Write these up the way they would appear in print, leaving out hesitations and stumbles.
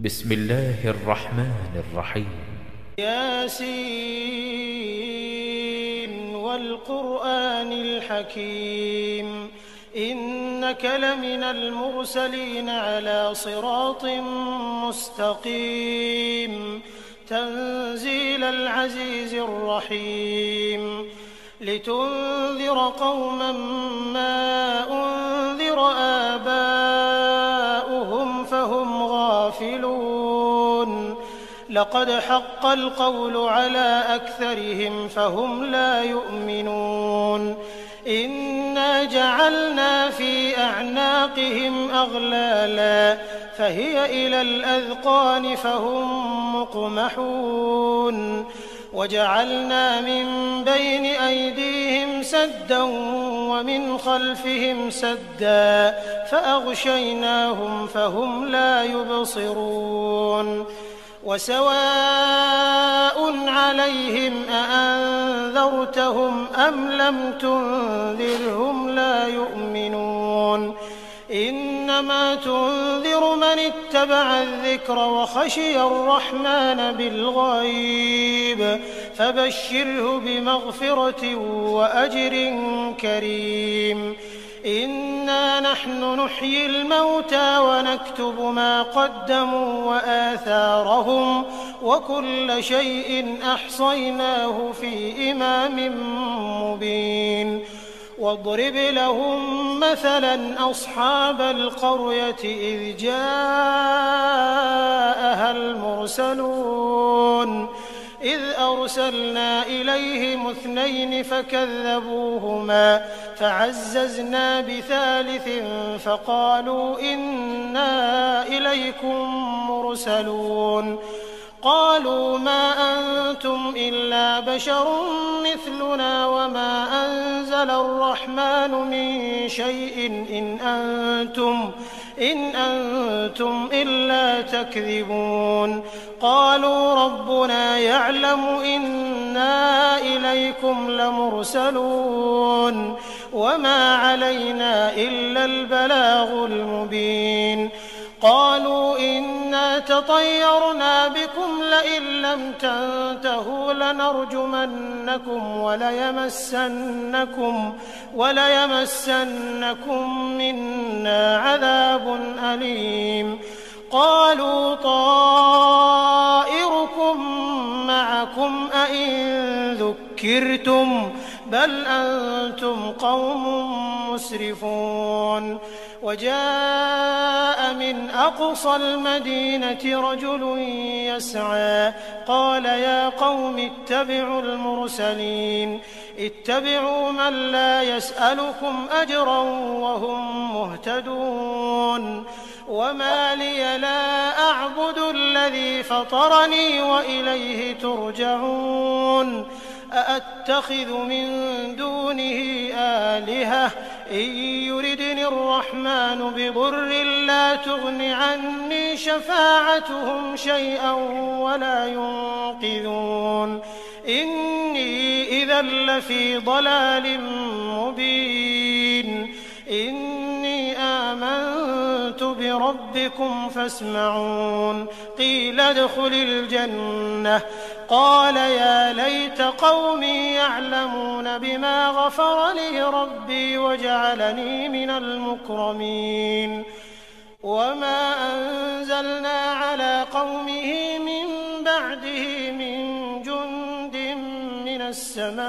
بسم الله الرحمن الرحيم. ياسين والقرآن الحكيم إنك لمن المرسلين على صراط مستقيم تنزيل العزيز الرحيم لتنذر قوما ما أنذر آباؤهم فهم غافلون لقد حق القول على أكثرهم فهم لا يؤمنون إنا جعلنا في أعناقهم أغلالا فهي إلى الأذقان فهم مقمحون وجعلنا من بين أيديهم سدا ومن خلفهم سدا فأغشيناهم فهم لا يبصرون وسواء عليهم أأنذرتهم أم لم تنذرهم لا يؤمنون إنما تنذر من اتبع الذكر وخشي الرحمن بالغيب فبشره بمغفرة وأجر كريم إنا نحن نحيي الموتى ونكتب ما قدموا وآثارهم وكل شيء أحصيناه في إمام مبين واضرب لهم مثلا أصحاب القرية إذ جاءها المرسلون إذ أرسلنا إليهم 2 فكذبوهما فعززنا بثالث فقالوا إنا إليكم مرسلون قالوا ما أنتم إلا بشر مثلنا وما أنزل الرحمن من شيء إن أنتم إلا تكذبون قالوا ربنا يعلم إنا إليكم لمرسلون وما علينا إلا البلاغ المبين قالوا إنا تطيرنا بكم لئن لم تنتهوا لنرجمنكم وليمسنكم منا عذاب أليم قالوا طائركم معكم أئن ذكرتم بل أنتم قوم مسرفون وجاء من أقصى المدينة رجل يسعى قال يا قوم اتبعوا المرسلين اتبعوا من لا يسألكم أجرا وهم مهتدون وما لي لا أعبد الذي فطرني وإليه ترجعون أأتخذ من دونه آلهة إن يردني الرحمن بضر لا تغن عني شفاعتهم شيئا ولا ينقذون إني إذا لفي ضلال مبين إني آمنت بربكم فاسمعون قيل ادخل الجنة قال يا ليت قومي يعلمون بما غفر لي ربي وجعلني من المكرمين وما أنزلنا على قومه من بعده من جند من السماء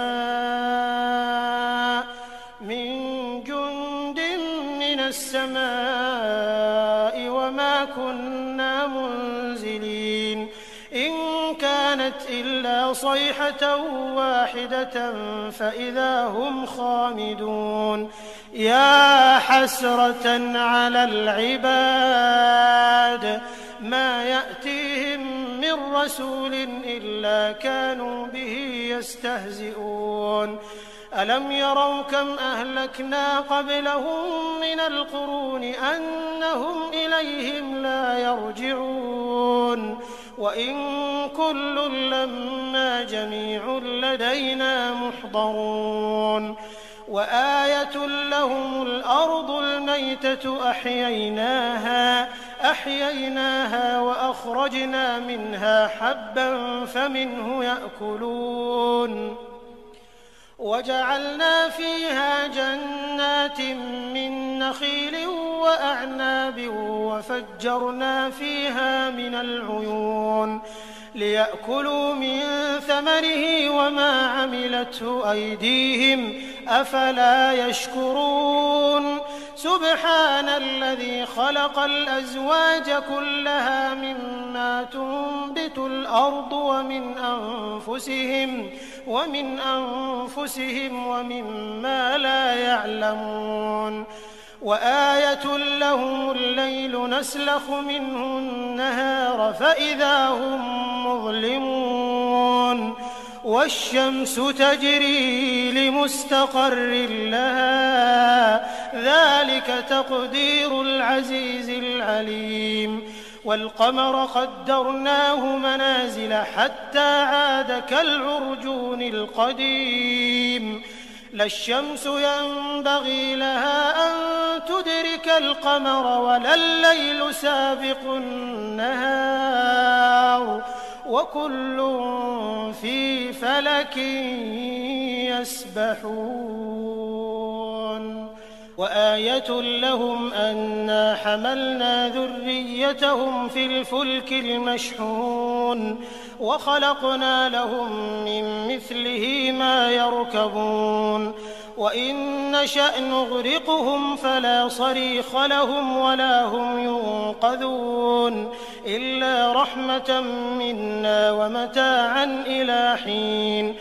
وما كنا منزلين إن كانت إلا صيحة واحدة فإذا هم خامدون يا حسرة على العباد ما يأتيهم من رسول إلا كانوا به يستهزئون ألم يروا كم أهلكنا قبلهم من القرون أنهم إليهم لا يرجعون وإن كل لما جميع لدينا محضرون وآية لهم الأرض الميتة أحييناها فأخرجنا منها حبا فمنه يأكلون وجعلنا فيها جنات من نخيل وأعناب وفجرنا فيها من العيون ليأكلوا من ثمره وما عملته أيديهم أفلا يشكرون سبحان الذي خلق الأزواج كلها مما تنبت الأرض ومن أنفسهم ومما لا يعلمون وآية لهم الليل نسلخ منه النهار فإذا هم مظلمون والشمس تجري لمستقر لها ذلك تقدير العزيز العليم والقمر قدرناه منازل حتى عاد كالعرجون القديم لا الشمس ينبغي لها أن تدرك القمر ولا الليل سابق النهار وكل في فلك يسبحون وآية لهم أنا حملنا ذريتهم في الفلك المشحون وخلقنا لهم من مثله ما يركبون وإن نشأ نغرقهم فلا صريخ لهم ولا هم ينقذون إلا رحمة منا ومتاعا إلى حين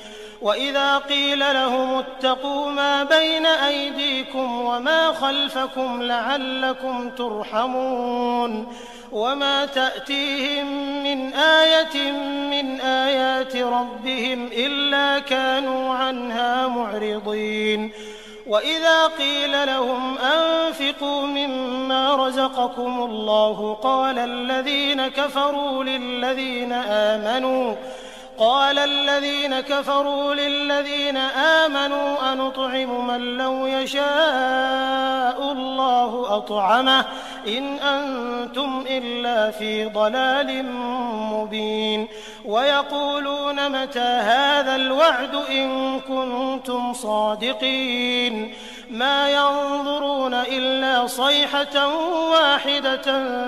وإذا قيل لهم اتقوا ما بين أيديكم وما خلفكم لعلكم ترحمون وما تأتيهم من آية من آيات ربهم إلا كانوا عنها معرضين وإذا قيل لهم أنفقوا مما رزقكم الله قال الذين كفروا للذين آمنوا أنطعم من لو يشاء الله أطعمه إن أنتم إلا في ضلال مبين ويقولون متى هذا الوعد إن كنتم صادقين ما ينظرون إلا صيحة واحدة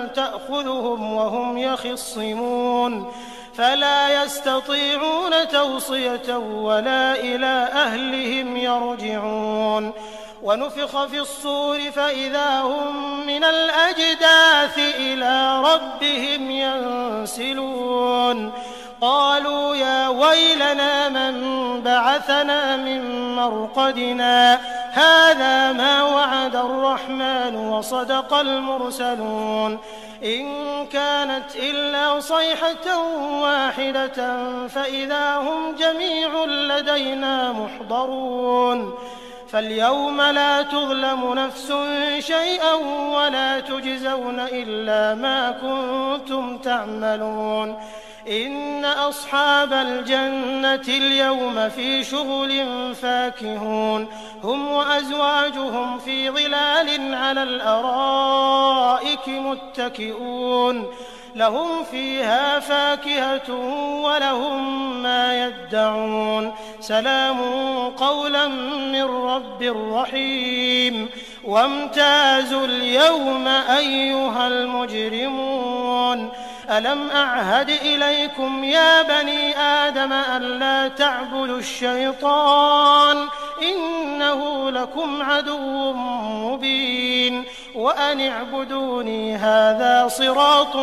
تأخذهم وهم يخصمون فلا يستطيعون توصية ولا إلى أهلهم يرجعون ونفخ في الصور فإذا هم من الأجداث إلى ربهم ينسلون قالوا يا ويلنا من بعثنا من مرقدنا هذا ما وعد الرحمن وصدق المرسلون إن كانت إلا صيحة واحدة فإذا هم جميع لدينا محضرون فاليوم لا تظلم نفس شيئا ولا تجزون إلا ما كنتم تعملون إن أصحاب الجنة اليوم في شغل فاكهون هم وأزواجهم في ظلال على الأرائك متكئون لهم فيها فاكهة ولهم ما يدعون سلام قولا من رب رحيم وامتازوا اليوم أيها المجرمون ألم أعهد إليكم يا بني آدم ألا تعبدوا الشيطان إنه لكم عدو مبين وأن اعبدوني هذا صراط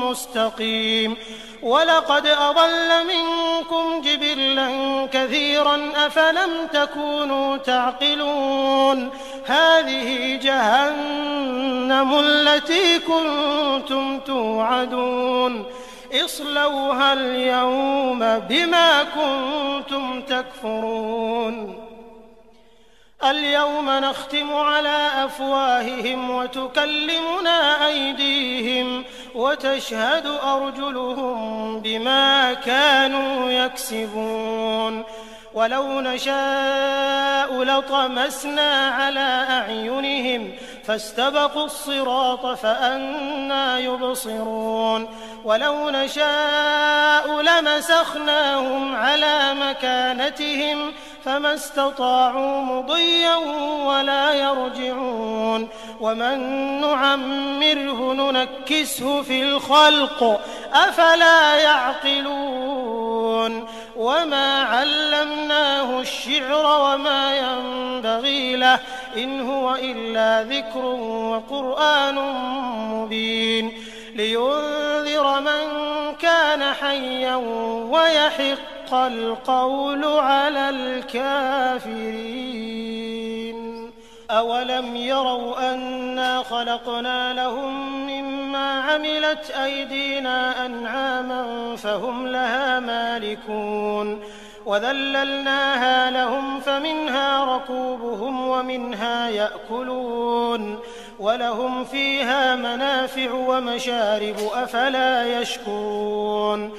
مستقيم ولقد أضل منكم جبلا كثيرا أفلم تكونوا تعقلون هذه جهنم التي كنتم توعدون اصلوها اليوم بما كنتم تكفرون اليوم نختم على أفواههم وتكلمنا أيديهم وتشهد أرجلهم بما كانوا يكسبون ولو نشاء لطمسنا على أعينهم فاستبقوا الصراط فأنى يبصرون ولو نشاء لمسخناهم على مكانتهم فما استطاعوا مضيا ولا يرجعون ومن نعمره ننكسه في الخلق أفلا يعقلون وما علمناه الشعر وما ينبغي له إن هو إلا ذكر وقرآن مبين لينذر من كان حيا ويحق القول على الكافرين أولم يروا أنا خلقنا لهم مما عملت أيدينا أنعاما فهم لها مالكون وذللناها لهم فمنها ركوبهم ومنها يأكلون ولهم فيها منافع ومشارب أفلا يشكرون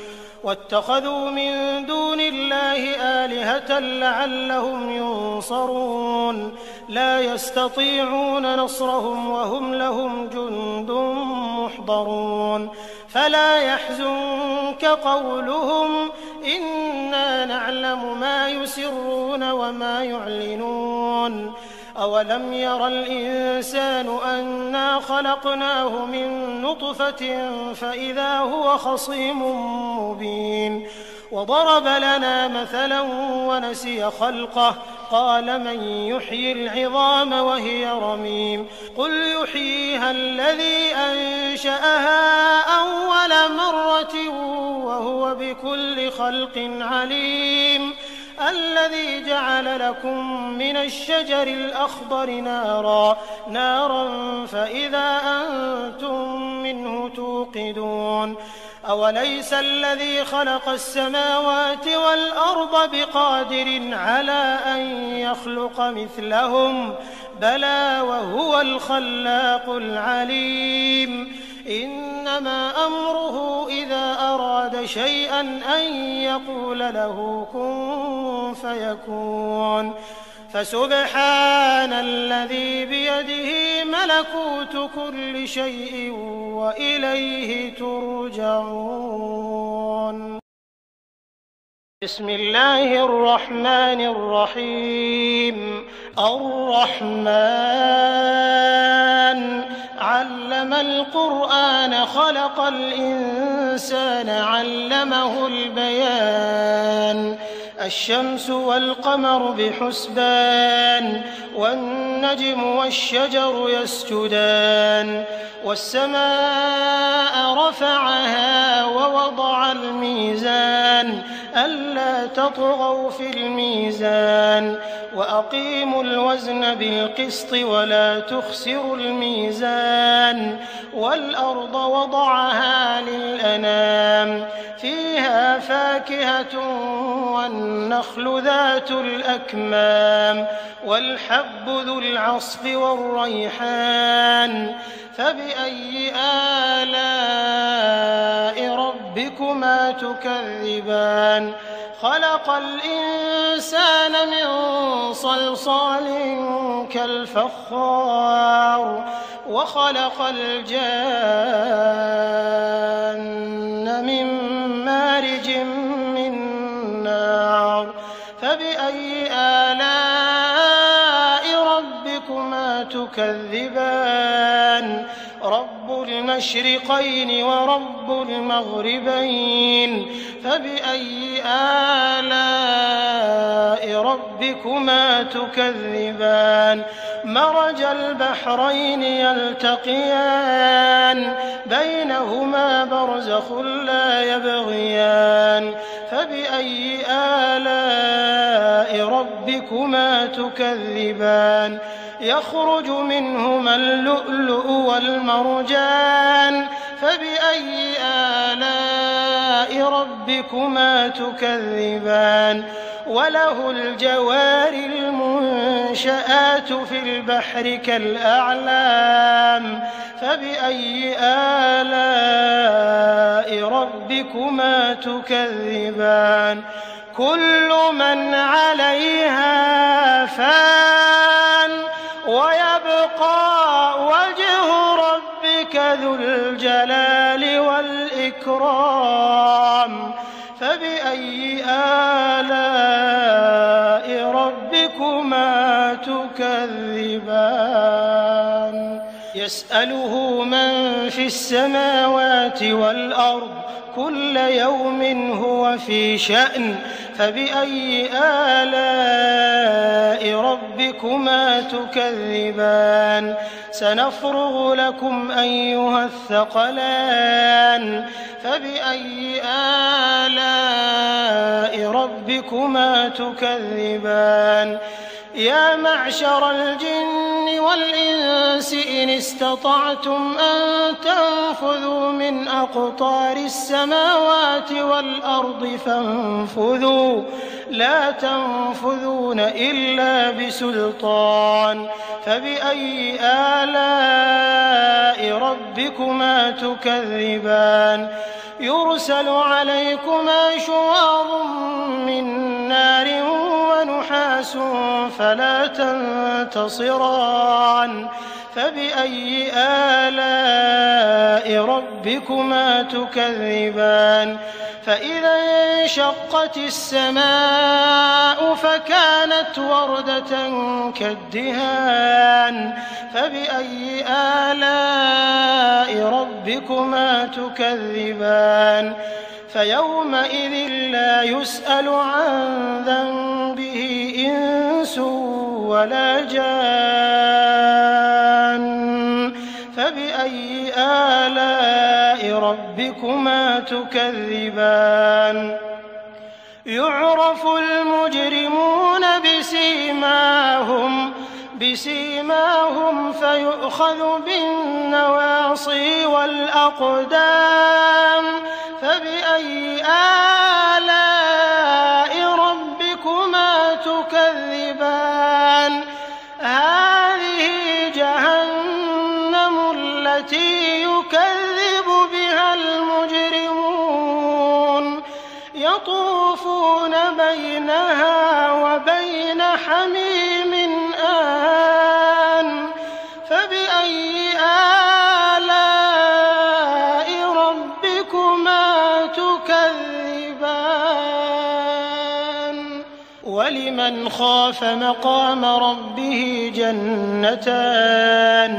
واتخذوا من دون الله آلهة لعلهم ينصرون لا يستطيعون نصرهم وهم لهم جند محضرون فلا يحزنك قولهم إنا نعلم ما يسرون وما يعلنون أولم ير الإنسان أنا خلقناه من نطفة فإذا هو خصيم مبين وضرب لنا مثلا ونسي خلقه قال من يحيي العظام وهي رميم قل يحييها الذي أنشأها أول مرة وهو بكل خلق عليم الذي جعل لكم من الشجر الأخضر نارا فإذا أنتم منه توقدون أوليس الذي خلق السماوات والأرض بقادر على أن يخلق مثلهم بلى وهو الخلاق العليم إنما أمره إذا أراد شيئا أن يقول له كن فيكون فسبحان الذي بيده ملكوت كل شيء وإليه ترجعون بسم الله الرحمن الرحيم الرحمن علم القرآن خلق الإنسان علمه البيان الشمس والقمر بحسبان والنجم والشجر يسجدان والسماء رفعها ووضع الميزان ألا تطغوا في الميزان وأقيموا الوزن بالقسط ولا تخسروا الميزان والأرض وضعها للأنام فيها فاكهة والنخل ذات الأكمام والحب ذو العصف والريحان فبأي آلاء ربكما تكذبان خلق الإنسان من صلصال كالفخار وخلق الجان من مارج من نار فبأي آلاء ربكما تكذبان رب المشرقين ورب المغربين فبأي آلاء ربكما تكذبان مرج البحرين يلتقيان بينهما برزخ لا يبغيان فبأي آلاء ربكما تكذبان يخرج منهما اللؤلؤ والمرجان فبأي آلاء ربكما تكذبان وله الجوار المنشآت في البحر كالأعلام فبأي آلاء ربكما تكذبان كل من عليها فان ويبقى وجه ربك ذو الجلال والإكرام فبأي آلاء ربكما تكذبان يسأله من في السماوات والأرض كل يوم هو في شأن فبأي آلاء ربكما تكذبان سنفرغ لكم أيها الثقلان فبأي آلاء ربكما تكذبان يا معشر الجن والإنس إن استطعتم أن تنفذوا من أقطار السماوات والأرض فانفذوا لا تنفذون إلا بسلطان فبأي آلاء ربكما تكذبان يرسل عليكما شواظ من نار ونحاس فلا تنتصران فبأي آلاء ربكما تكذبان فإذا انشقت السماء فكانت وردة كالدهان فبأي آلاء ربكما تكذبان فيومئذ لا يسأل عن ذنبه إنس ولا جان فبأي آلاء ربكما تكذبان يعرف المجرمون بسيماهم فيؤخذ بالنواصي والأقدام فبأي آلاء ربكما تكذبان هذه جهنم التي يكذب بها المجرمون يطوفون بينها وبين حميم آن فبأي آلاء ربكما تكذبان ولمن خاف مقام ربه جنتان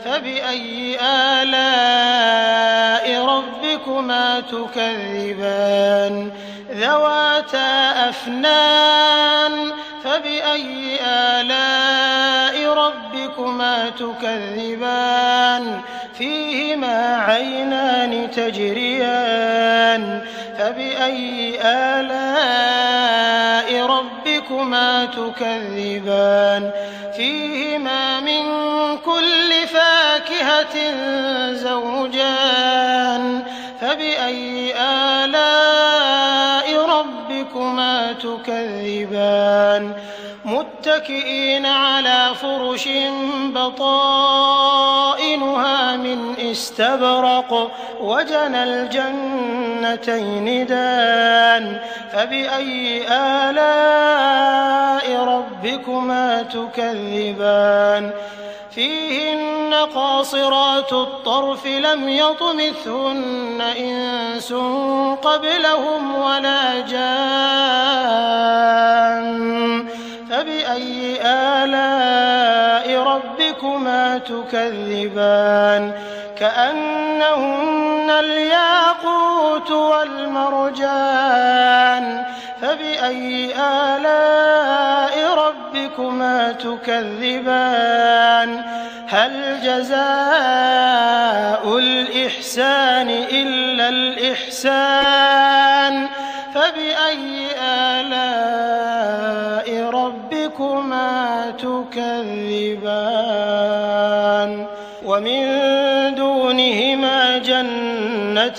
فبأي آلاء ربكما تكذبان ذواتا أفنان فبأي آلاء ربكما تكذبان فيهما عينان تجريان فبأي آلاء ربكما تكذبان فيهما من كل فاكهة زوجان فبأي آلاء ربكما تكذبان متكئين على فرش بطائنها من استبرق وجنى الجنتين دان فبأي آلاء ربكما تكذبان فيهن قاصرات الطرف لم يطمثهن إنس قبلهم ولا جان فبأي آلاء ربكما تكذبان كأنهن الياقوت والمرجان فبأي آلاء ربكما تكذبان هل جزاء الإحسان إلا الإحسان فبأي آلاء ربكما تكذبان ومن دونهما جنتان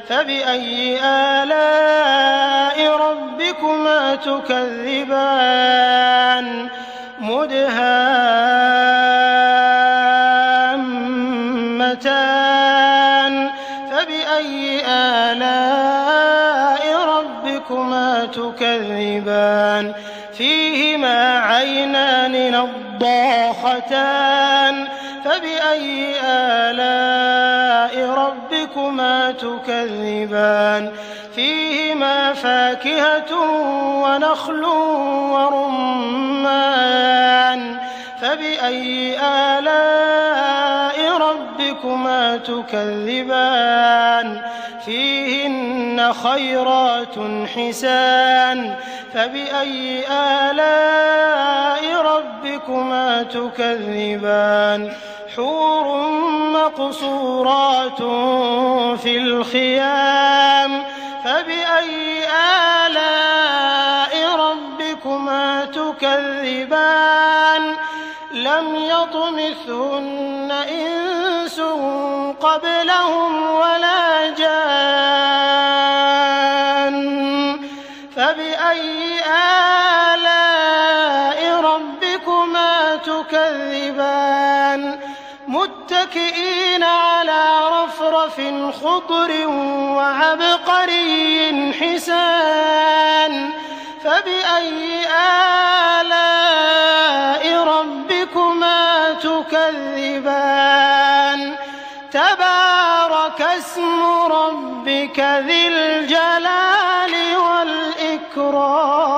فبأي آلاء ربكما تكذبان مدهامتان فبأي آلاء ربكما تكذبان فيهما عينان نضاختان فبأي آلاء ربكما تكذبان فيهما فاكهة ونخل ورمان فبأي آلاء ربكما تكذبان فيهن خيرات حسان فبأي آلاء ربكما تكذبان حور مقصورات في الخيام فبأي آلاء ربكما تكذبان لم يطمثهن إنس قبلهم ولا جان فبأي آلاء ربكما تكذبان متكئين على رفرف خضر وعبقري حسان فبأي آلاء ربكما تكذبان تبارك اسم ربك ذي الجلال والإكرام